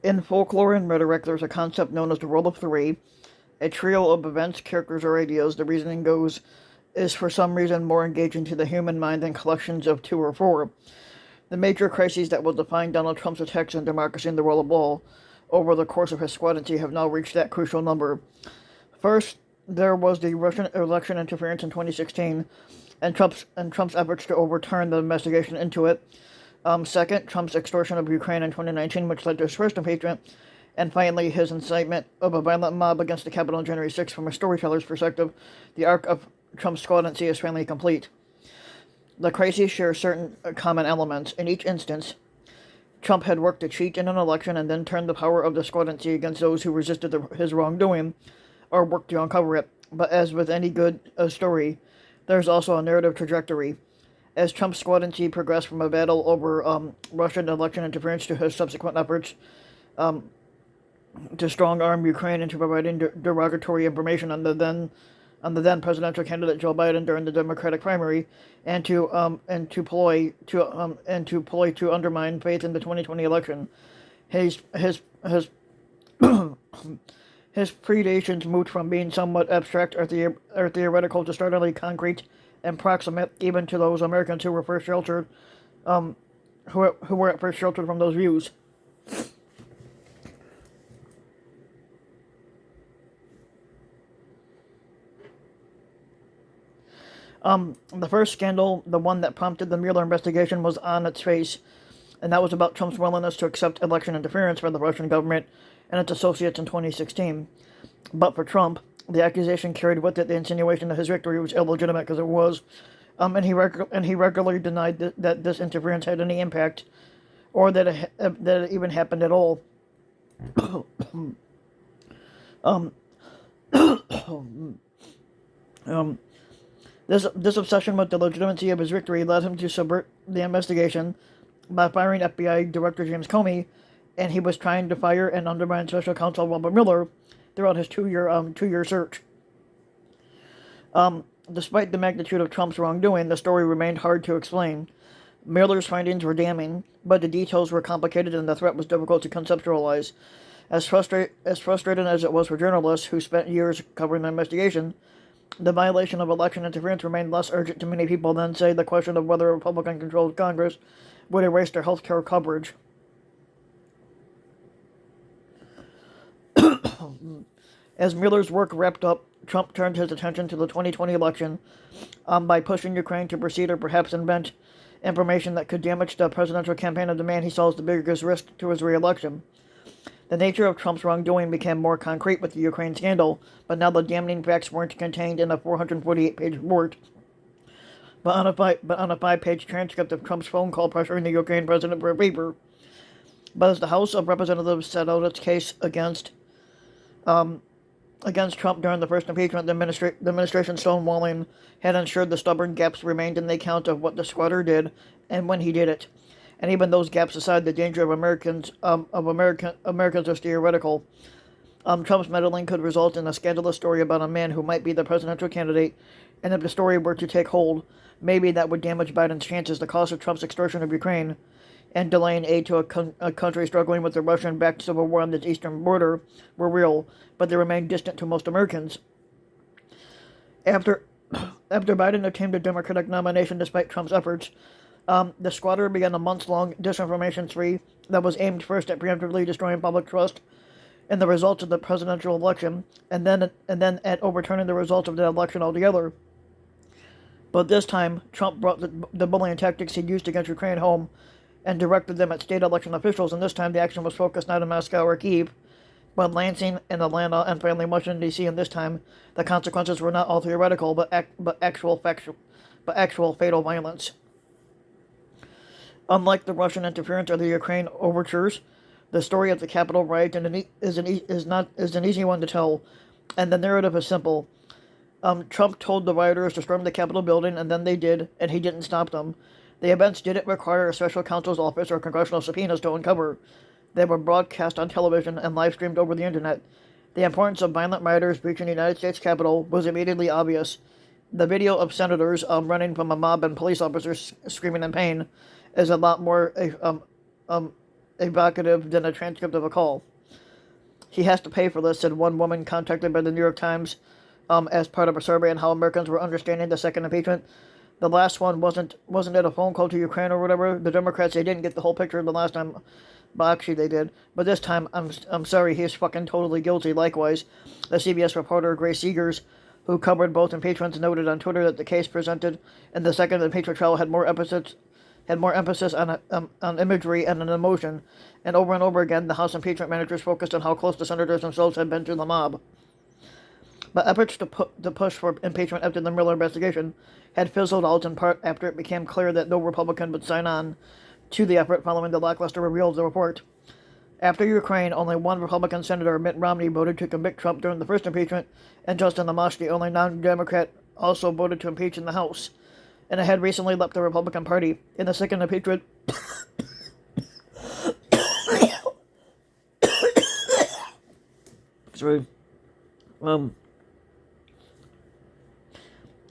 In folklore and rhetoric, there's a concept known as the rule of three, a trio of events, characters, or ideas. The reasoning goes is for some reason more engaging to the human mind than collections of two or four. The major crises that will define Donald Trump's attacks on democracy and the rule of law over the course of his squadancy have now reached that crucial number. First, there was the Russian election interference in 2016 and Trump's efforts to overturn the investigation into it. Second, Trump's extortion of Ukraine in 2019, which led to his first impeachment. And finally, his incitement of a violent mob against the Capitol on January 6th. From a storyteller's perspective, the arc of Trump's squadancy is finally complete. The crises share certain common elements. In each instance, Trump had worked to cheat in an election and then turned the power of the squadancy against those who resisted his wrongdoing or worked to uncover it. But as with any good story, there's also a narrative trajectory. As Trump's squadancy progressed from a battle over Russian election interference to his subsequent efforts to strong-arm Ukraine into providing derogatory information on the then presidential candidate Joe Biden during the Democratic primary, and to ploy to undermine faith in the 2020 election. His his predations moved from being somewhat abstract or theoretical to startlingly concrete and proximate, even to those Americans who were first sheltered, who were at first sheltered from those views. The first scandal, the one that prompted the Mueller investigation, was on its face, and that was about Trump's willingness to accept election interference by the Russian government and its associates in 2016. But for Trump, the accusation carried with it the insinuation that his victory was illegitimate because it was, and he regularly denied that this interference had any impact, or that it even happened at all. um, um, this obsession with the legitimacy of his victory led him to subvert the investigation by firing FBI Director James Comey, and he was trying to fire and undermine Special Counsel Robert Mueller throughout his two-year search. Despite the magnitude of Trump's wrongdoing, the story remained hard to explain. Mueller's findings were damning, but the details were complicated and the threat was difficult to conceptualize. As frustrating as it was for journalists who spent years covering the investigation, the violation of election interference remained less urgent to many people than, say, the question of whether a Republican-controlled Congress would erase their health care coverage. As Mueller's work wrapped up, Trump turned his attention to the 2020 election by pushing Ukraine to proceed or perhaps invent information that could damage the presidential campaign of the man he saw as the biggest risk to his re-election. The nature of Trump's wrongdoing became more concrete with the Ukraine scandal, but now the damning facts weren't contained in a 448-page report, but on a 5-page transcript of Trump's phone call pressuring the Ukraine president for a favor. But as the House of Representatives set out its case against Trump during the first impeachment, the administration's stonewalling had ensured the stubborn gaps remained in the account of what the squatter did and when he did it. And even those gaps aside, the danger of Americans is theoretical. Trump's meddling could result in a scandalous story about a man who might be the presidential candidate, and if the story were to take hold, maybe that would damage Biden's chances. The cost of Trump's extortion of Ukraine and delaying aid to a country struggling with the Russian-backed civil war on its eastern border were real, but they remained distant to most Americans. After Biden obtained a Democratic nomination despite Trump's efforts, the squatter began a months-long disinformation spree that was aimed first at preemptively destroying public trust in the results of the presidential election, and then at overturning the results of the election altogether. But this time, Trump brought the bullying tactics he used against Ukraine home and directed them at state election officials, and this time the action was focused not in Moscow or Kyiv, but Lansing and Atlanta and finally Washington, D.C., and this time the consequences were not all theoretical, but actual fatal violence. Unlike the Russian interference or the Ukraine overtures, the story of the Capitol riot is an easy one to tell, and the narrative is simple. Trump told the rioters to storm the Capitol building, and then they did, and he didn't stop them. The events didn't require a special counsel's office or congressional subpoenas to uncover. They were broadcast on television and live-streamed over the internet. The importance of violent rioters breaching the United States Capitol was immediately obvious. The video of senators running from a mob and police officers screaming in pain is a lot more evocative than a transcript of a call. He has to pay for this, said one woman contacted by the New York Times as part of a survey on how Americans were understanding the second impeachment. The last one wasn't it a phone call to Ukraine or whatever? The Democrats, they didn't get the whole picture the last time. Well, actually, they did. But this time, I'm sorry, he's fucking totally guilty. Likewise, the CBS reporter Grace Seegers, who covered both impeachments, noted on Twitter that the case presented in the second impeachment trial had more emphasis on imagery and an emotion, and over again, the House impeachment managers focused on how close the senators themselves had been to the mob. But efforts to push for impeachment after the Mueller investigation had fizzled out in part after it became clear that no Republican would sign on to the effort following the lackluster reveal of the report. After Ukraine, only one Republican senator, Mitt Romney, voted to convict Trump during the first impeachment, and Justin Amash, the only non-Democrat, also voted to impeach in the House, and had recently left the Republican Party. In the second impeachment,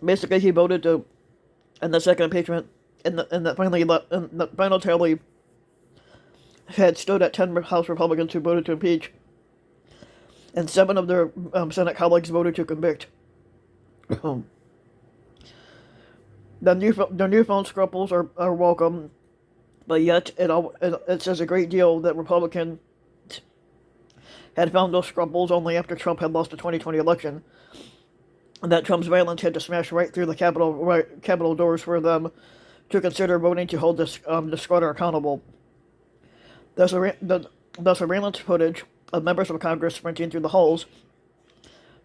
basically he voted to, in the second impeachment, in the final tally, had stood at 10 House Republicans who voted to impeach, and 7 of their Senate colleagues voted to convict. The newfound scruples are welcome, but yet it says a great deal that Republicans had found those scruples only after Trump had lost the 2020 election, and that Trump's violence had to smash right through the Capitol doors for them to consider voting to hold this squatter accountable. The surveillance footage of members of Congress sprinting through the halls,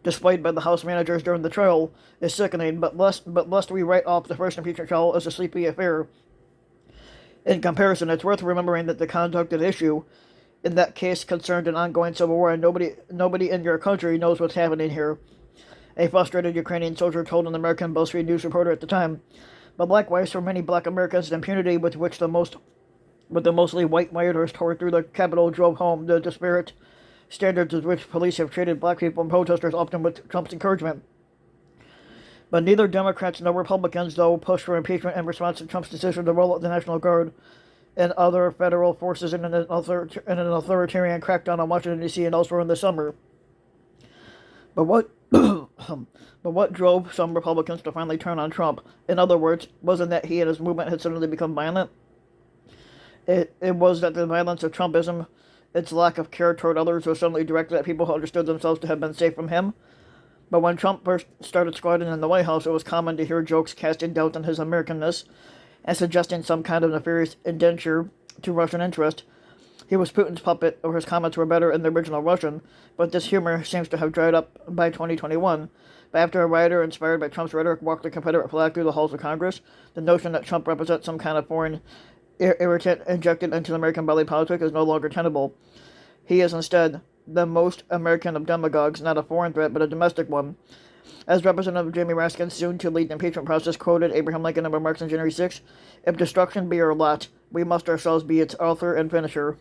displayed by the House managers during the trial, is sickening, but lest we write off the first impeachment trial as a sleepy affair. In comparison, it's worth remembering that the conduct at issue in that case concerned an ongoing civil war, and nobody in your country knows what's happening here, a frustrated Ukrainian soldier told an American BuzzFeed News reporter at the time. But likewise, for many black Americans, the impunity with which the mostly white rioters tore through the Capitol drove home the disparate standards with which police have treated black people and protesters, often with Trump's encouragement. But neither Democrats nor Republicans, though, pushed for impeachment in response to Trump's decision to roll out the National Guard and other federal forces in an authoritarian crackdown on Washington, D.C. and elsewhere in the summer. But what drove some Republicans to finally turn on Trump? In other words, wasn't that he and his movement had suddenly become violent? It was that the violence of Trumpism, its lack of care toward others, was suddenly directed at people who understood themselves to have been safe from him. But when Trump first started squatting in the White House, it was common to hear jokes casting doubt on his Americanness and suggesting some kind of nefarious indenture to Russian interest. He was Putin's puppet, or his comments were better in the original Russian, but this humor seems to have dried up by 2021. But after a rioter inspired by Trump's rhetoric walked the Confederate flag through the halls of Congress, the notion that Trump represents some kind of foreign irritant injected into American body politic is no longer tenable. He is instead the most American of demagogues, not a foreign threat, but a domestic one. As Representative Jamie Raskin, soon to lead the impeachment process, quoted Abraham Lincoln in remarks on January 6, "If destruction be our lot, we must ourselves be its author and finisher."